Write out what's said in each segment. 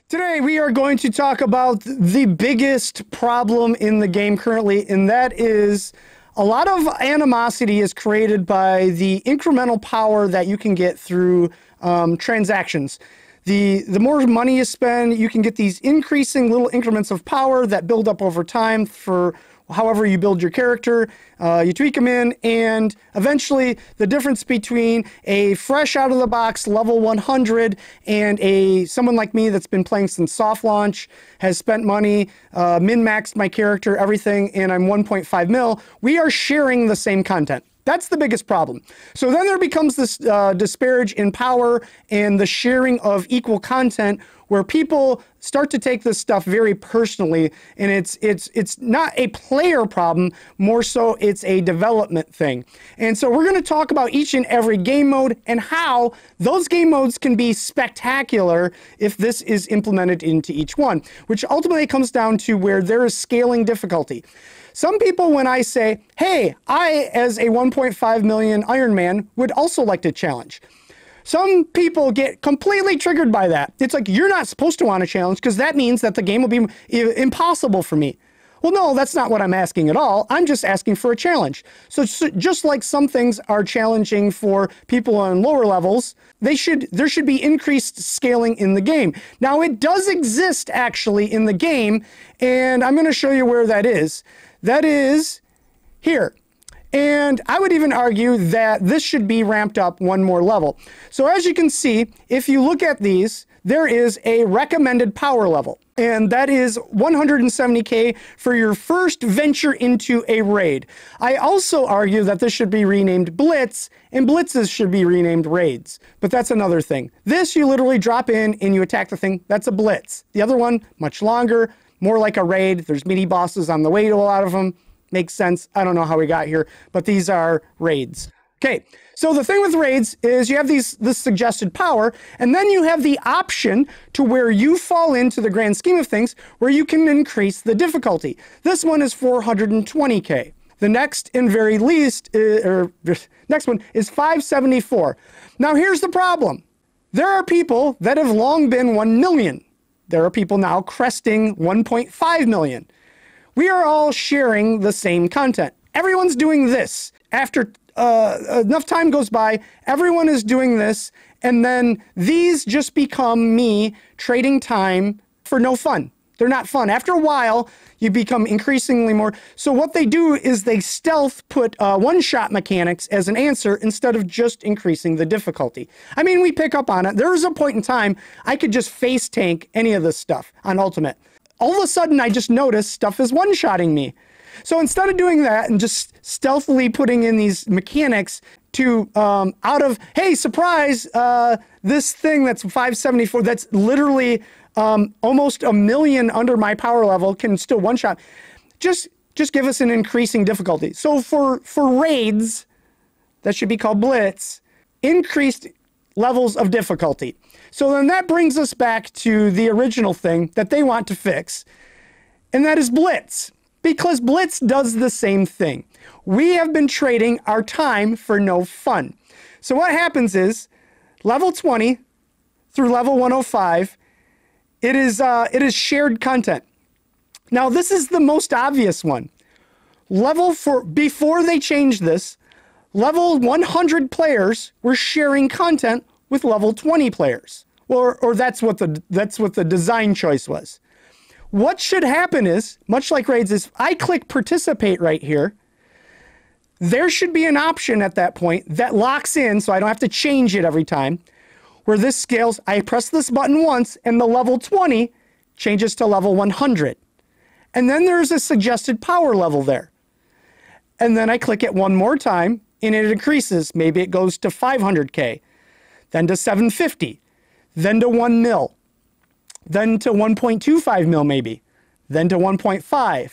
Today we are going to talk about the biggest problem in the game currently, and that is a lot of animosity is created by the incremental power that you can get through transactions. The more money you spend, you can get these increasing little increments of power that build up over time for however you build your character. You tweak them in, and eventually the difference between a fresh out of the box level 100 and someone like me that's been playing since soft launch, has spent money, min-maxed my character, everything, and I'm 1.5 mil, we are sharing the same content. That's the biggest problem. So then there becomes this disparage in power and the sharing of equal content, where people start to take this stuff very personally, and it's not a player problem, more so it's a development thing. And so we're going to talk about each and every game mode and how those game modes can be spectacular if this is implemented into each one, which ultimately comes down to where there is scaling difficulty. Some people, when I say, hey, I, as a 1.5 million Iron Man, would also like to challenge. Some people get completely triggered by that. It's like, you're not supposed to want to challenge because that means that the game will be impossible for me. Well, no, that's not what I'm asking at all. I'm just asking for a challenge. So just like some things are challenging for people on lower levels, there should be increased scaling in the game. Now, it does exist actually in the game, and I'm going to show you where that is. That is here. And I would even argue that this should be ramped up one more level. So as you can see, if you look at these, there is a recommended power level, and that is 170k for your first venture into a raid. I also argue that this should be renamed Blitz, and Blitzes should be renamed raids, but that's another thing. This, you literally drop in and you attack the thing. That's a Blitz. The other one, much longer, more like a raid. There's mini bosses on the way to a lot of them. Makes sense. I don't know how we got here, but these are raids. Okay, so the thing with raids is you have this suggested power, and then you have the option to where you fall into the grand scheme of things where you can increase the difficulty. This one is 420k. The next and very least, next one is 574. Now here's the problem. There are people that have long been 1 million. There are people now cresting 1.5 million. We are all sharing the same content. Everyone's doing this. After enough time goes by, everyone is doing this, and then these just become me trading time for no fun. They're not fun. After a while, you become increasingly more. So what they do is they stealth put one-shot mechanics as an answer instead of just increasing the difficulty. I mean, we pick up on it. There was a point in time I could just face tank any of this stuff on Ultimate. All of a sudden, I just noticed stuff is one-shotting me. So instead of doing that and just stealthily putting in these mechanics to, out of, hey, surprise, this thing that's 574, that's literally almost 1 million under my power level can still one-shot, just give us an increasing difficulty. So for raids, that should be called Blitz, increased levels of difficulty. So then that brings us back to the original thing that they want to fix, and that is Blitz, because Blitz does the same thing. We have been trading our time for no fun. So what happens is level 20 through level 105, it is shared content. Now this is the most obvious one. Before they changed this, level 100 players were sharing content with level 20 players. Or that's what the design choice was. What should happen is, much like raids, is I click participate right here. There should be an option at that point that locks in, so I don't have to change it every time, where this scales. I press this button once and the level 20 changes to level 100. And then there's a suggested power level there. And then I click it one more time and it increases. Maybe it goes to 500k, then to 750, then to 1 mil, then to 1.25 mil maybe, then to 1.5.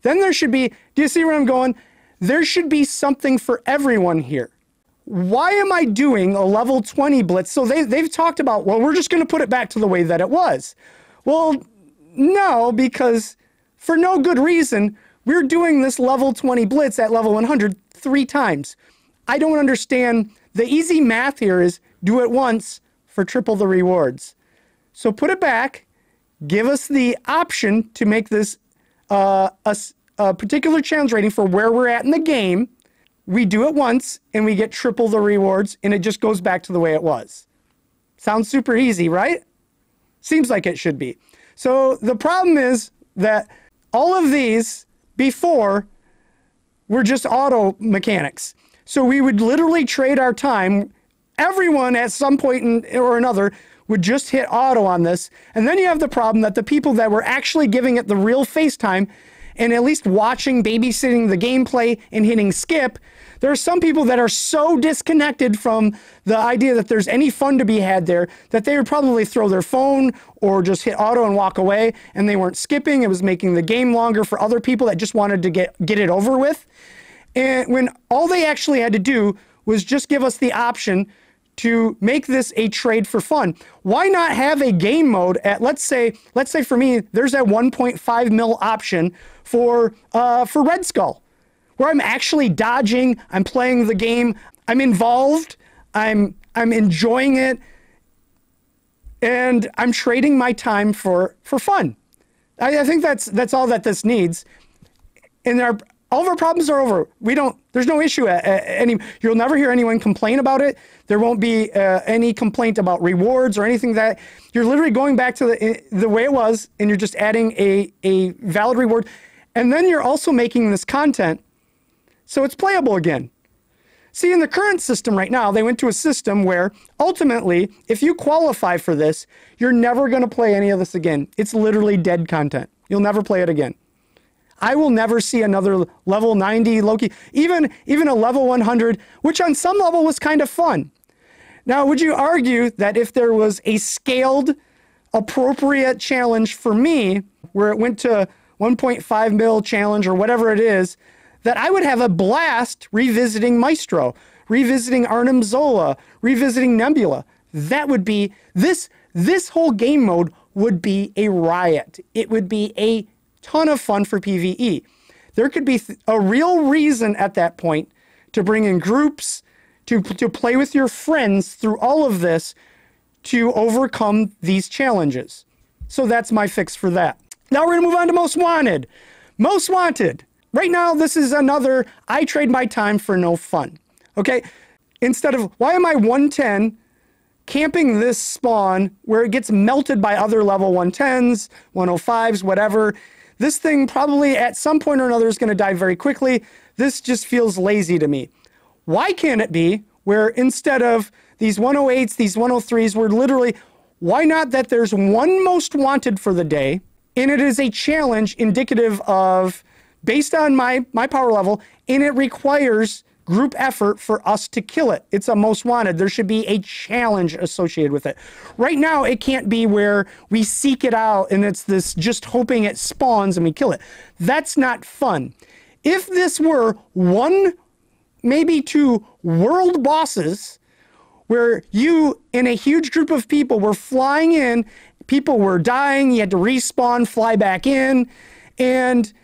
Then there should be, do you see where I'm going? There should be something for everyone here. Why am I doing a level 20 Blitz? So they've talked about, well, we're just going to put it back to the way that it was. Well, no, because for no good reason, we're doing this level 20 Blitz at level 100 3 times. I don't understand. The easy math here is do it once for triple the rewards. So put it back, give us the option to make this a particular challenge rating for where we're at in the game. We do it once and we get triple the rewards, and it just goes back to the way it was. Sounds super easy, right? Seems like it should be. So the problem is that all of these before were just auto mechanics. So we would literally trade our time. Everyone at some point or another would just hit auto on this. And then you have the problem that the people that were actually giving it the real face time and at least watching, babysitting the gameplay and hitting skip, there are some people that are so disconnected from the idea that there's any fun to be had there that they would probably throw their phone or just hit auto and walk away, and they weren't skipping. It was making the game longer for other people that just wanted to get it over with. And when all they actually had to do was just give us the option to make this a trade for fun. Why not have a game mode at, let's say for me, there's that 1.5 mil option for Red Skull, where I'm actually dodging, I'm playing the game, I'm involved, I'm enjoying it, and I'm trading my time for fun. I think that's all that this needs. And all of our problems are over. There's no issue you'll never hear anyone complain about it. There won't be any complaint about rewards or anything that you're literally going back to the way it was, and you're just adding a valid reward. And then you're also making this content so it's playable again. See, in the current system right now, they went to a system where ultimately, if you qualify for this, you're never going to play any of this again. It's literally dead content. You'll never play it again. I will never see another level 90 Loki, even a level 100, which on some level was kind of fun. Now, would you argue that if there was a scaled, appropriate challenge for me, where it went to 1.5 mil challenge or whatever it is, that I would have a blast revisiting Maestro, revisiting Arnim Zola, revisiting Nebula? That would be, this whole game mode would be a riot. It would be a ton of fun for PvE. There could be a real reason at that point to bring in groups, to play with your friends through all of this to overcome these challenges. So that's my fix for that. Now we're gonna move on to Most Wanted. Most Wanted. Right now, this is another, I trade my time for no fun. Okay? Instead of, why am I 110 camping this spawn where it gets melted by other level 110s, 105s, whatever? This thing probably at some point or another is going to die very quickly. This just feels lazy to me. Why can't it be where instead of these 108s, these 103s, we're literally, why not that there's one Most Wanted for the day, and it is a challenge indicative of, based on my power level, and it requires group effort for us to kill it. It's a Most Wanted. There should be a challenge associated with it. Right now, it can't be where we seek it out and it's this just hoping it spawns and we kill it. That's not fun. If this were one, maybe two world bosses where you and a huge group of people were flying in, people were dying, you had to respawn, fly back in, and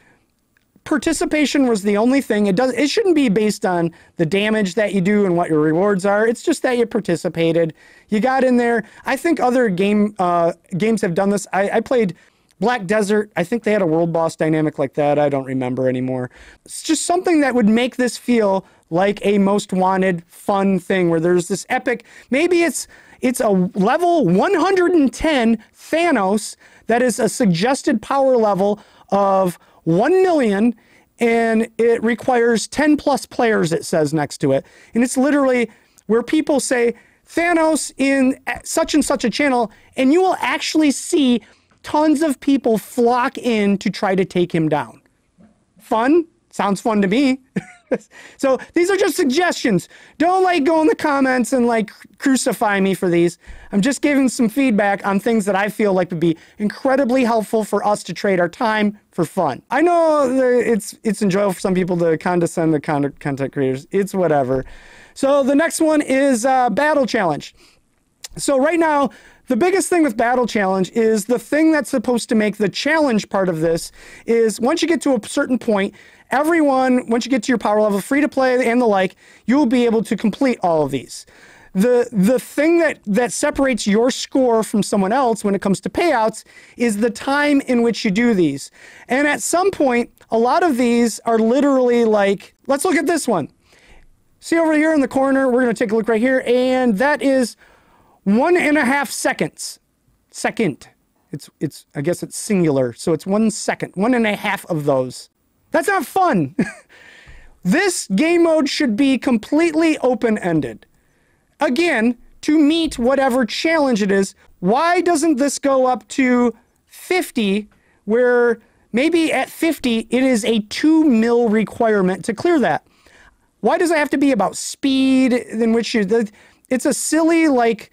participation was the only thing. It shouldn't be based on the damage that you do and what your rewards are. It's just that you participated. You got in there. I think other games have done this. I played Black Desert. I think they had a world boss dynamic like that. I don't remember anymore. It's just something that would make this feel like a Most Wanted fun thing where there's this epic, maybe it's a level 110 Thanos that is a suggested power level of 1 million, and it requires 10 plus players, it says next to it. And it's literally where people say Thanos in such and such a channel, and you will actually see tons of people flock in to try to take him down. Fun? Sounds fun to me. So these are just suggestions. Don't go in the comments and crucify me for these. I'm just giving some feedback on things that I feel like would be incredibly helpful for us to trade our time for fun. I know it's enjoyable for some people to condescend the content creators. It's whatever. So the next one is Battle Challenge. So right now, the biggest thing with Battle Challenge is the thing that's supposed to make the challenge part of this is once you get to a certain point, everyone, once you get to your power level, free to play and the like, you will be able to complete all of these. The thing that separates your score from someone else when it comes to payouts is the time in which you do these. And at some point, a lot of these are literally like, let's look at this one. See over here in the corner, we're going to take a look right here, and that is 1.5 seconds. Second. It's I guess it's singular, so it's 1 second, 1.5 of those. That's not fun. This game mode should be completely open-ended. Again, to meet whatever challenge it is. Why doesn't this go up to 50, where maybe at 50 it is a 2 mil requirement to clear that? Why does it have to be about speed in which it's a silly, like,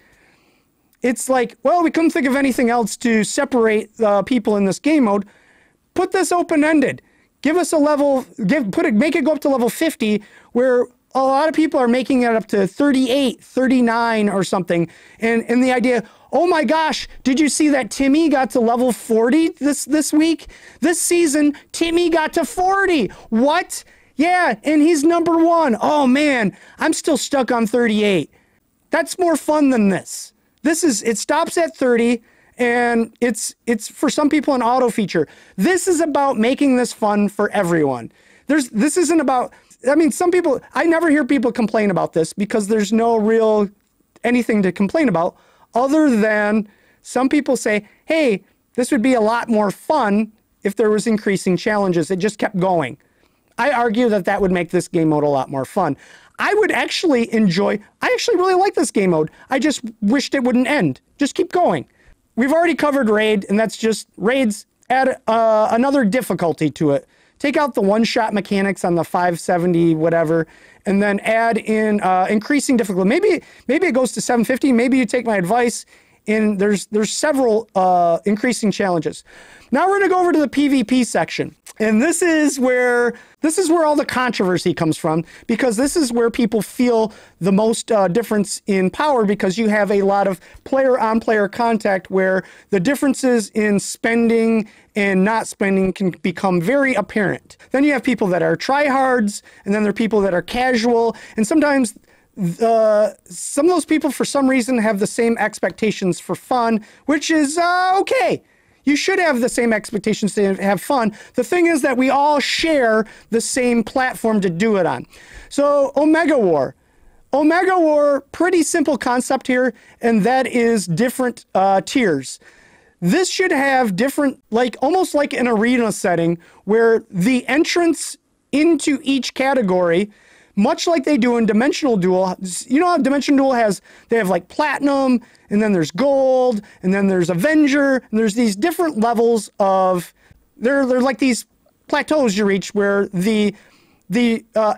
it's like, well, we couldn't think of anything else to separate people in this game mode. Put this open-ended. Give us a level, make it go up to level 50, where a lot of people are making it up to 38, 39 or something. And the idea, oh my gosh, did you see that Timmy got to level 40 this week? This season, Timmy got to 40. What? Yeah, and he's number 1. Oh man, I'm still stuck on 38. That's more fun than this. It stops at 30, and it's for some people an auto feature. This is about making this fun for everyone. This isn't about, I mean, some people, I never hear people complain about this because there's no real anything to complain about other than some people say, hey, this would be a lot more fun if there was increasing challenges. It just kept going. I argue that that would make this game mode a lot more fun. I actually really like this game mode. I just wished it wouldn't end. Just keep going. We've already covered raid, and that's just raids add another difficulty to it. Take out the one-shot mechanics on the 570 whatever, and then add in increasing difficulty. Maybe it goes to 750. Maybe you take my advice, and there's several increasing challenges. Now we're gonna go over to the PvP section. And this is where all the controversy comes from, because this is where people feel the most difference in power, because you have a lot of player-on-player contact where the differences in spending and not spending can become very apparent. Then you have people that are tryhards, and then there are people that are casual, and sometimes some of those people, for some reason, have the same expectations for fun, which is okay. You should have the same expectations to have fun. The thing is that we all share the same platform to do it on. So Omega War. Omega War, pretty simple concept here, and that is different tiers. This should have different, almost like an arena setting, where the entrance into each category, much like they do in Dimensional Duel. You know how Dimensional Duel they have like Platinum, and then there's Gold, and then there's Avenger, and there's these different levels of, they're like these plateaus you reach where the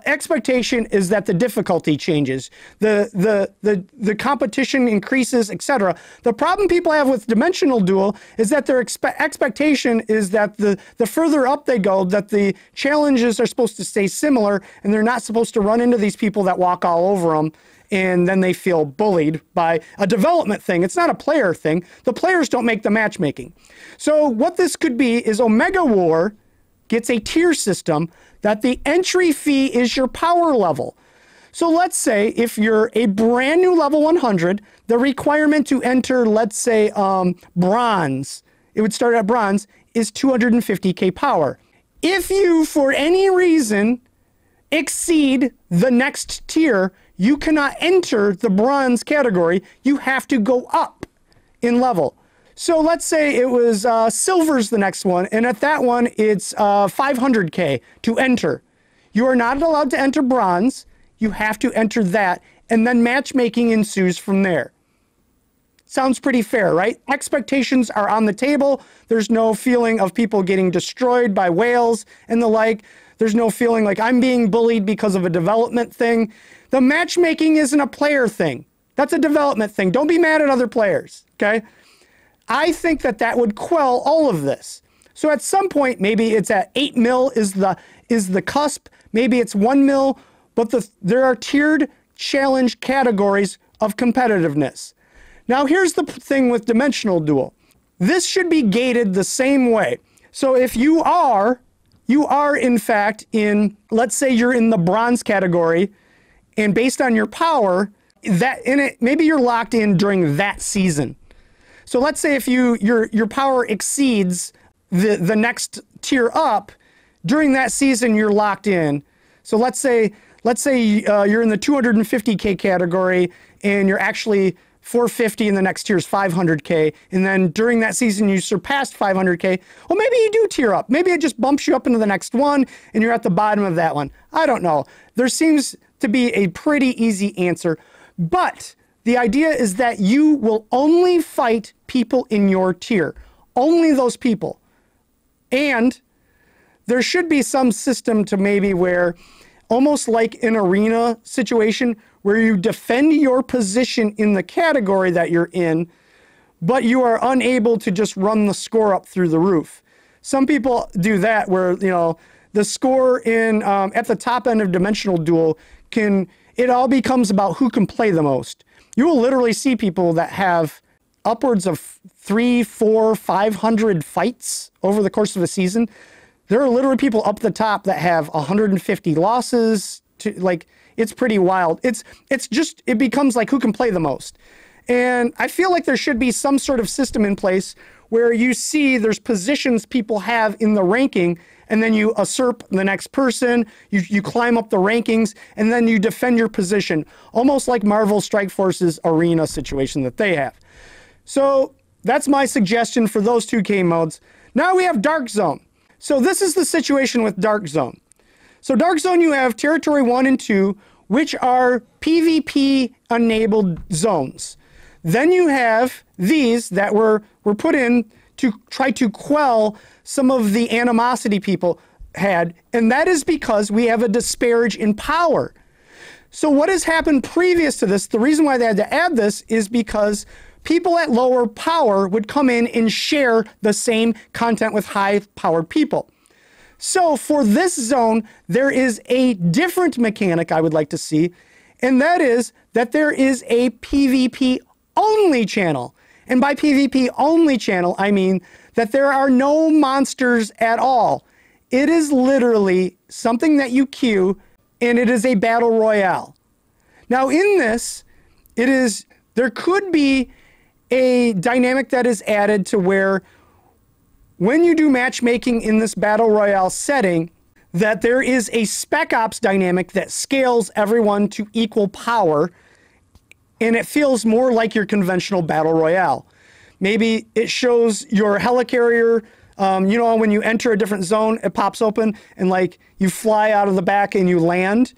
expectation is that the difficulty changes, the competition increases, etc. The problem people have with Dimensional Duel is that their expectation is that the further up they go, that the challenges are supposed to stay similar, and they're not supposed to run into these people that walk all over them, and then they feel bullied by a development thing. It's not a player thing. The players don't make the matchmaking. So what this could be is Omega War gets a tier system that the entry fee is your power level. So let's say if you're a brand new level 100, the requirement to enter, let's say, bronze, it would start at bronze, is 250k power. If you, for any reason, exceed the next tier, you cannot enter the bronze category. You have to go up in level. So let's say it was silver's the next one, and at that one it's 500k to enter. You are not allowed to enter bronze. You have to enter that, and then matchmaking ensues from there. Sounds pretty fair, right? Expectations are on the table. There's no feeling of people getting destroyed by whales and the like. There's no feeling like I'm being bullied because of a development thing. The matchmaking isn't a player thing. That's a development thing. Don't be mad at other players, okay? I think that that would quell all of this. So at some point, maybe it's at 8 mil is the cusp. Maybe it's 1 mil, but there are tiered challenge categories of competitiveness. Now here's the thing with Dimensional Duel. This should be gated the same way. So if you are in fact in, let's say you're in the bronze category, and based on your power, that in it, maybe you're locked in during that season. So let's say if your power exceeds the next tier up, during that season you're locked in. So let's say you're in the 250K category and you're actually 450 and the next tier is 500K, and then during that season you surpassed 500K, well, maybe you do tier up. Maybe it just bumps you up into the next one and you're at the bottom of that one. I don't know. There seems to be a pretty easy answer, but the idea is that you will only fight people in your tier, only those people. And there should be some system to maybe where, almost like an arena situation, where you defend your position in the category that you're in, but you are unable to just run the score up through the roof. Some people do that where, you know, the score in at the top end of Dimensional Duel it all becomes about who can play the most. You will literally see people that have upwards of 300, 400, 500 fights over the course of a season. There are literally people up the top that have 150 losses. It's pretty wild. It becomes like who can play the most. And I feel like there should be some sort of system in place where you see there's positions people have in the ranking, and then you usurp the next person, you climb up the rankings, and then you defend your position, almost like Marvel Strike Force's arena situation that they have. So that's my suggestion for those two game modes. Now we have Dark Zone. So this is the situation with Dark Zone. So Dark Zone, you have Territory 1 and 2, which are PvP-enabled zones. Then you have these that were put in to try to quell some of the animosity people had, and that is because we have a disparage in power. So what has happened previous to this, the reason why they had to add this is because people at lower power would come in and share the same content with high-powered people. So for this zone, there is a different mechanic I would like to see, and that is that there is a PvP-only channel. And by PvP-only channel, I mean that there are no monsters at all. It is literally something that you queue, and it is a battle royale. Now in this, there could be a dynamic that is added to where when you do matchmaking in this battle royale setting, that there is a spec ops dynamic that scales everyone to equal power, and it feels more like your conventional battle royale. Maybe it shows your helicarrier, you know, when you enter a different zone, it pops open and like you fly out of the back and you land.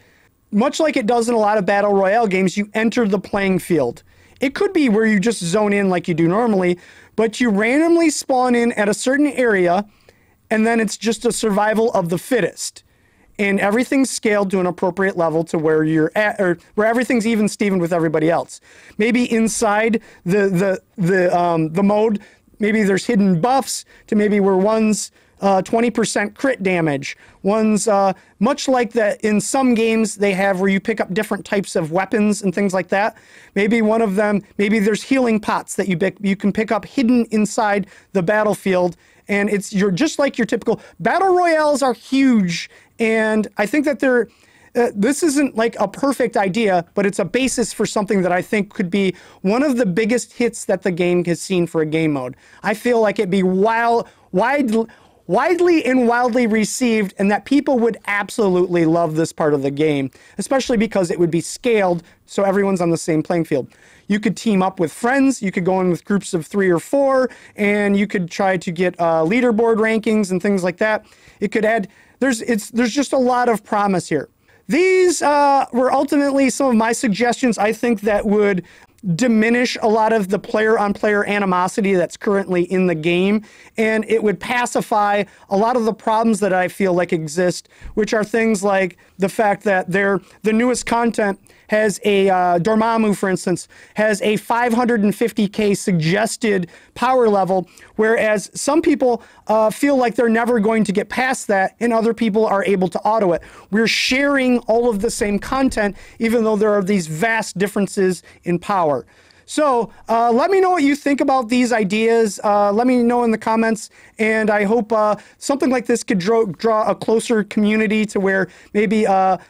Much like it does in a lot of battle royale games, you enter the playing field. It could be where you just zone in like you do normally, but you randomly spawn in at a certain area, and then it's just a survival of the fittest. And everything's scaled to an appropriate level to where you're at, or where everything's even Stevened with everybody else. Maybe inside the mode, maybe there's hidden buffs to maybe where one's 20% crit damage. One's much like that in some games they have where you pick up different types of weapons and things like that. Maybe one of them, maybe there's healing pots that you can pick up hidden inside the battlefield, and you're just like your typical battle royales are huge, and I think that this isn't like a perfect idea, but it's a basis for something that I think could be one of the biggest hits that the game has seen for a game mode. I feel like it'd be widely and wildly received, and that people would absolutely love this part of the game, especially because it would be scaled so everyone's on the same playing field. You could team up with friends, you could go in with groups of 3 or 4, and you could try to get leaderboard rankings and things like that. It could add, there's just a lot of promise here. These were ultimately some of my suggestions, I think, that would diminish a lot of the player-on-player animosity that's currently in the game, and it would pacify a lot of the problems that I feel like exist, which are things like the fact that the newest content has a, Dormammu, for instance, has a 550K suggested power level, whereas some people feel like they're never going to get past that, and other people are able to auto it. We're sharing all of the same content, even though there are these vast differences in power. So let me know what you think about these ideas. Let me know in the comments, and I hope something like this could draw a closer community to where maybe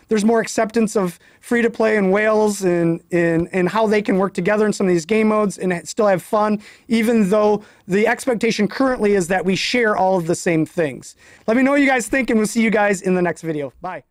there's more acceptance of free-to-play and whales and how they can work together in some of these game modes and still have fun, even though the expectation currently is that we share all of the same things. Let me know what you guys think, and we'll see you guys in the next video. Bye.